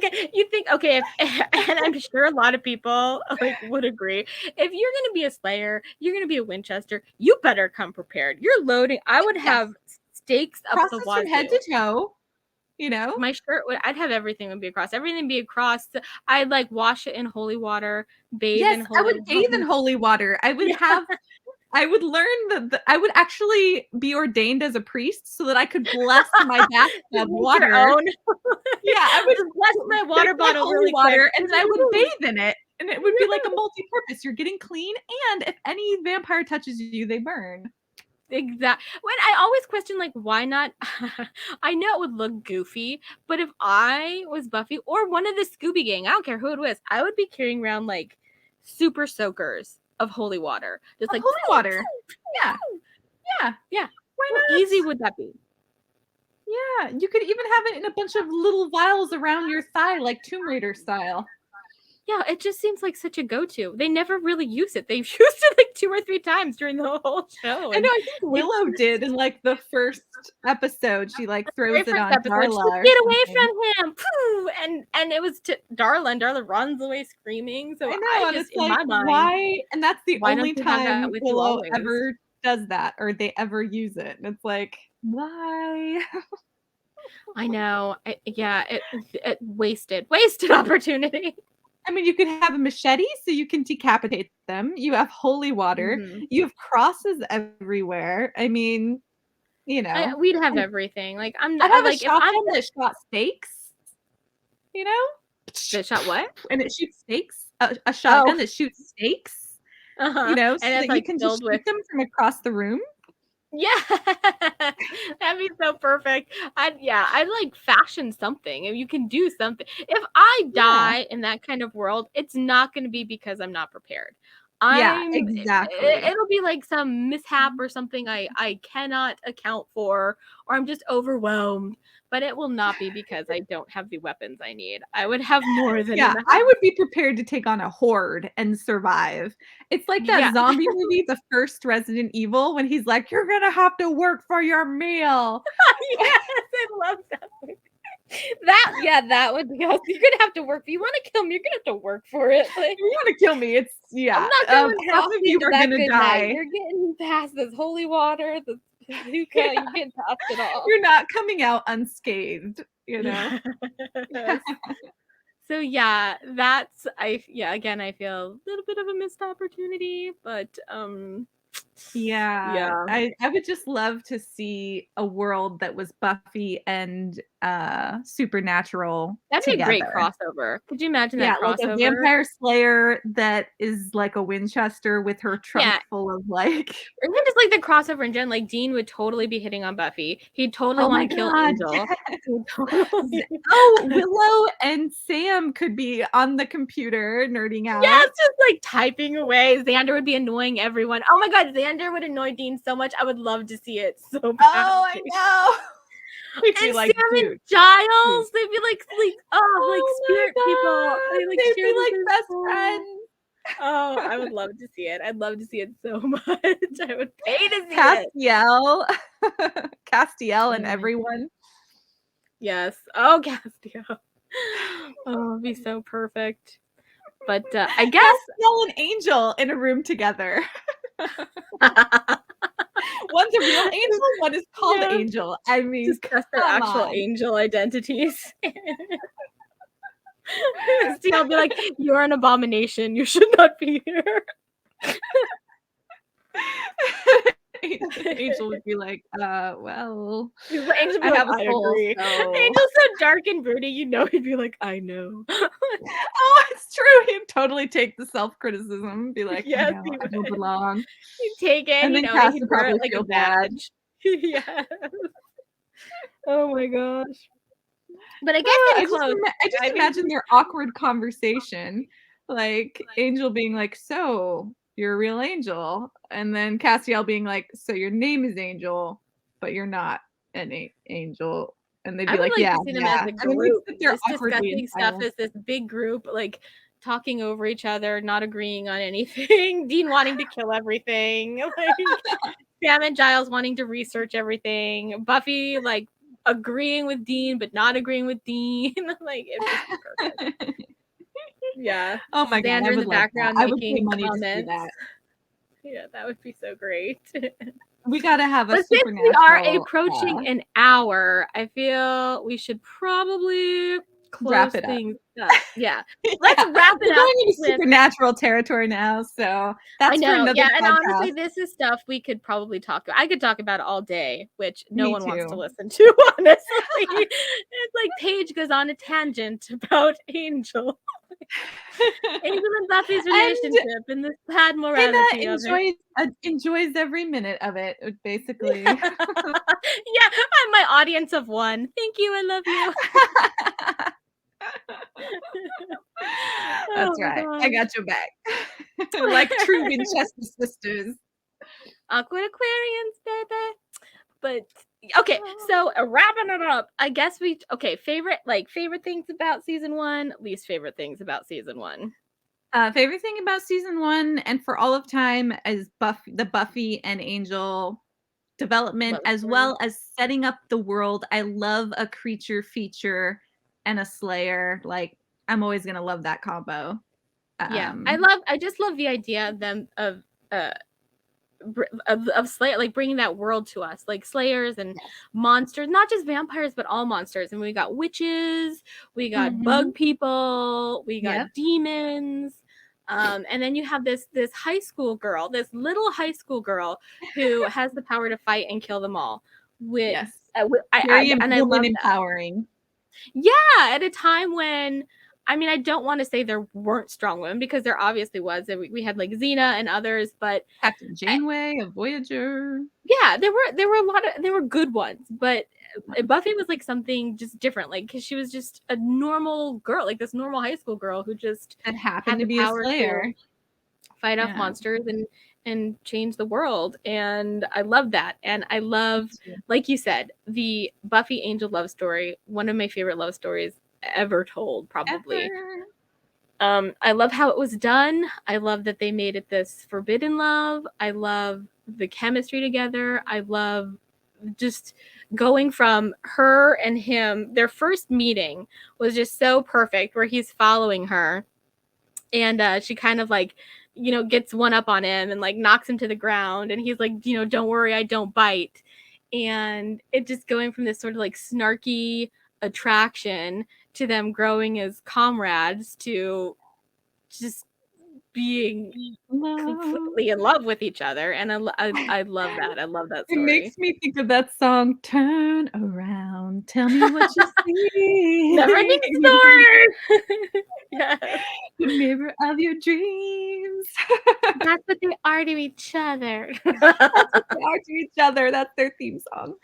B: like, you think and I'm sure a lot of people like would agree. If you're gonna be a Slayer, you're gonna be a Winchester. You better come prepared. You're loading. I would have stakes up the wazoo,
A: from head to toe.
B: My shirt I'd have everything would be across. Everything would be across. I'd like wash it in holy water, bathe in holy water.
A: I would bathe in holy water. I would have. I would learn I would actually be ordained as a priest so that I could bless my bathtub water.
B: I
A: would
B: bless my water bottle really
A: water, and then I would bathe in it, and it would be like a multi-purpose. You're getting clean, and if any vampire touches you, they burn.
B: Exactly. When I always question, like, why not? I know it would look goofy, but if I was Buffy or one of the Scooby Gang, I don't care who it was, I would be carrying around like super soakers of holy water, just like
A: holy water. Yeah.
B: Why not? How easy would that be?
A: Yeah, you could even have it in a bunch of little vials around your thigh, like Tomb Raider style.
B: Yeah, it just seems like such a go-to. They never really use it. They've used it like 2 or 3 times during the whole show.
A: I know. I think Willow did in like the first episode. She like throws it on Darla.
B: Get away from him! And it was to Darla, and Darla runs away screaming. So
A: I know, and it's in my mind, why? And that's the only time Willow ever does that, or they ever use it. And it's like, why?
B: I know. It wasted opportunity.
A: I mean, you could have a machete so you can decapitate them. You have holy water. Mm-hmm. You have crosses everywhere. I mean,
B: we'd have everything. Like
A: I'd have a shotgun that shot steaks.
B: That shot what?
A: And it shoots steaks. A shotgun that shoots steaks.
B: Uh-huh.
A: You know,
B: and
A: so that
B: like
A: you can just shoot them from across the room.
B: Yeah, that'd be so perfect. I'd like fashion something. If you can do something. If I die in that kind of world, it's not going to be because I'm not prepared.
A: Exactly.
B: It'll be like some mishap or something I cannot account for, or I'm just overwhelmed. But it will not be because I don't have the weapons I need. I would have more than enough.
A: I would be prepared to take on a horde and survive. It's like that zombie movie, the first Resident Evil, when he's like, "You're gonna have to work for your meal."
B: Yes, I love that movie. That would be awesome. You're gonna have to work. If you want to kill me, you're gonna have to work for it. Like,
A: if you want to kill me, it's
B: I'm not going
A: half of you are gonna die.
B: Night. You're getting past this holy water, the hookah. You're getting past it all.
A: You're not coming out unscathed, you know.
B: So again, I feel a little bit of a missed opportunity, but
A: I would just love to see a world that was Buffy and Supernatural.
B: That'd be a great crossover. Could you imagine that crossover?
A: Like a vampire slayer that is like a Winchester with her trunk full of like.
B: Or even just like the crossover in general. Like Dean would totally be hitting on Buffy. He'd totally want to kill Angel.
A: Willow and Sam could be on the computer nerding out.
B: Yeah, it's just like typing away. Xander would be annoying everyone. Oh my god, Xander would annoy Dean so much. I would love to see it so bad.
A: Oh, I know.
B: And Sam and Giles, they'd be like spirit people.
A: They'd be like best friends.
B: Oh, I would love to see it. I'd love to see it so much. I would pay to see
A: it. Castiel and everyone.
B: Yes. Oh, Castiel. Oh, it'd be so perfect. But I guess
A: Castiel and Angel in a room together. One's a real angel, one is called Angel. I mean,
B: discuss their actual angel identities. See, I'll be like, "You're an abomination. You should not be here."
A: Angel would be like, well,
B: Angel
A: I have a soul.
B: Agree. So. Angel's so dark and broody, he'd be like, I know.
A: Oh, it's true. He'd totally take the self-criticism, be like, yes, I don't belong.
B: He'd take it,
A: and then
B: he'd wear it like a badge. Yes. Oh my gosh. But I guess
A: I just imagine their awkward conversation, like Angel being like, "So you're a real angel," and then Castiel being like, "So your name is Angel, but you're not an angel." And they'd be like, "Yeah,
B: to see them as a group. Just discussing stuff as this big group, like talking over each other, not agreeing on anything. Dean wanting to kill everything, like Sam and Giles wanting to research everything. Buffy like agreeing with Dean but not agreeing with Dean. Like it's just perfect. Yeah.
A: Oh my god.
B: Xander in the background making comments. Yeah, that would be so great.
A: We gotta have a
B: since we are approaching an hour, I feel we should probably wrap things up. Yeah. Let's wrap it up.
A: We're going into supernatural territory now, so that's for another podcast.
B: And honestly, this is stuff we could probably talk about. I could talk about it all day, which no one wants to listen to, honestly. It's like Paige goes on a tangent about Angel. Angel and Buffy's relationship and the sad morality of it.
A: Enjoys every minute of it, basically.
B: Yeah, I'm my audience of one. Thank you, I love you.
A: That's right. God. I got your back. Like true Winchester sisters.
B: Awkward Aquarians, baby. But okay, so wrapping it up, I guess favorite things about season 1, least favorite things about season 1.
A: Favorite thing about season 1 and for all of time is the Buffy and Angel development, as well as setting up the world. I love a creature feature and a slayer. Like I'm always gonna love that combo.
B: I just love the idea of them of Slayer, like bringing that world to us, like slayers and monsters, not just vampires but all monsters. And we got witches, we got bug people, we got demons, and then you have this high school girl, this little high school girl who has the power to fight and kill them all.
A: Very empowering.
B: Yeah, at a time when I mean, I don't want to say there weren't strong women, because there obviously was. We had like Xena and others, but
A: Captain Janeway of Voyager.
B: Yeah, there were a lot of, there were good ones, but Buffy was like something just different, like, because she was just a normal girl, like this normal high school girl who just
A: That happened
B: had
A: to
B: the
A: be a
B: power
A: Slayer.
B: to fight off monsters and change the world, and I love that. And I love, like you said, the Buffy Angel love story, one of my favorite love stories ever told, probably. I love how it was done. I love that they made it this forbidden love. I love the chemistry together. I love just going from her and him. Their first meeting was just so perfect, where he's following her, and she kind of like, gets one up on him and like knocks him to the ground, and he's like, don't worry, I don't bite. And it just going from this sort of like snarky attraction to them growing as comrades to just being completely in love with each other. And I love that. I love that story.
A: It makes me think of that song, Turn Around, Tell Me What You See.
B: Never ending story.
A: Yes. The mirror of your dreams.
B: That's what they are to each other.
A: That's what they are to each other. That's their theme song.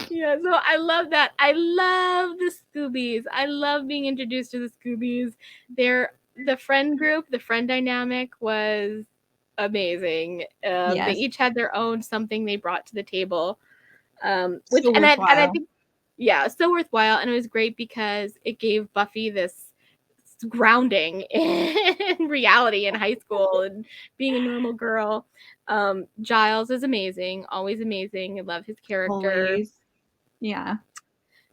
B: Yeah, so I love that. I love the Scoobies. I love being introduced to the Scoobies. The friend group, the friend dynamic was amazing.
A: Yes.
B: They each had their own something they brought to the table.
A: I think,
B: yeah, so worthwhile. And it was great because it gave Buffy this grounding in reality in high school and being a normal girl. Giles is amazing, always amazing. I love his character.
A: Always. Yeah,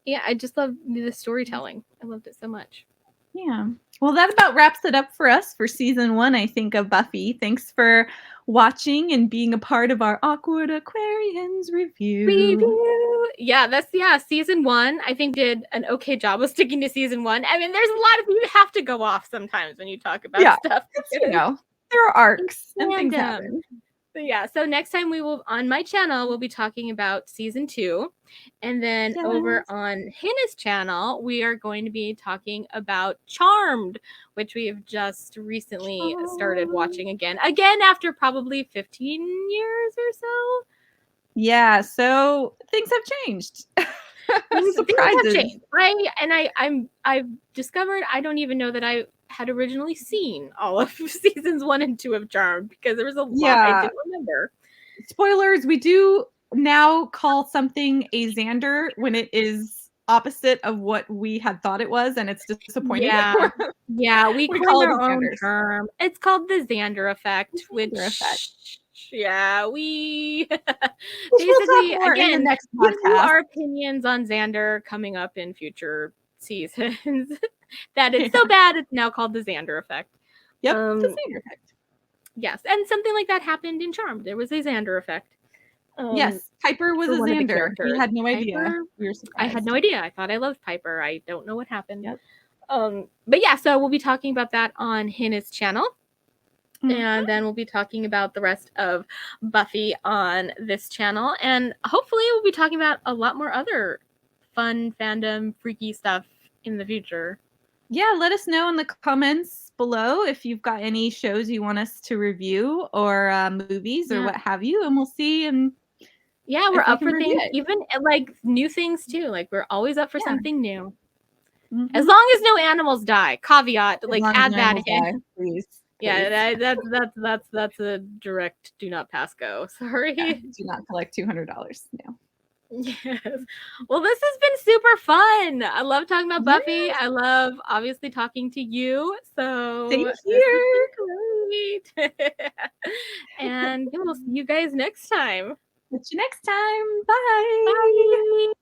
B: I just love the storytelling. I loved it so much.
A: Yeah. Well, that about wraps it up for us for season 1, I think, of Buffy. Thanks for watching and being a part of our Awkward Aquarians review.
B: Yeah, season 1, I think, did an okay job of sticking to season 1. I mean, there's a lot of, you have to go off sometimes when you talk about stuff.
A: There are arcs and things happen.
B: So next time on my channel, we'll be talking about season 2. And then over on Hina's channel, we are going to be talking about Charmed, which we have just recently started watching again after probably 15 years or so.
A: Yeah, so things have changed.
B: Things have changed. I've discovered I don't even know that I had originally seen all of seasons 1 and 2 of Charmed, because there was a lot I didn't remember.
A: Spoilers, we do now call something a Xander when it is opposite of what we had thought it was, and it's disappointing.
B: We call it our own term. It's called the Xander effect, which we basically, again, in the next podcast, our opinions on Xander coming up in future seasons. That it's so bad it's now called the Xander effect.
A: Yep, the Xander effect.
B: Yes, and something like that happened in Charmed. There was a Xander effect.
A: Yes, Piper was a Xander. We had no idea. We were surprised.
B: I had no idea. I thought I loved Piper. I don't know what happened. Yep. But yeah, so we'll be talking about that on Hina's channel. And then we'll be talking about the rest of Buffy on this channel. And hopefully we'll be talking about a lot more other fun, fandom, freaky stuff in the future.
A: Yeah, let us know in the comments below if you've got any shows you want us to review, or movies or what have you. And we'll see. And
B: we're up for things, even like new things too. Like, we're always up for something new. As long as no animals die. Caveat, like, add that in.
A: Please.
B: Yeah, that's a direct do not pass go. Sorry.
A: Yeah, do not collect $200 now.
B: Yes. Well, this has been super fun. I love talking about Buffy. I love obviously talking to you. So
A: thank you.
B: Great. And we'll see you guys next time.
A: See you next time. Bye.
B: Bye.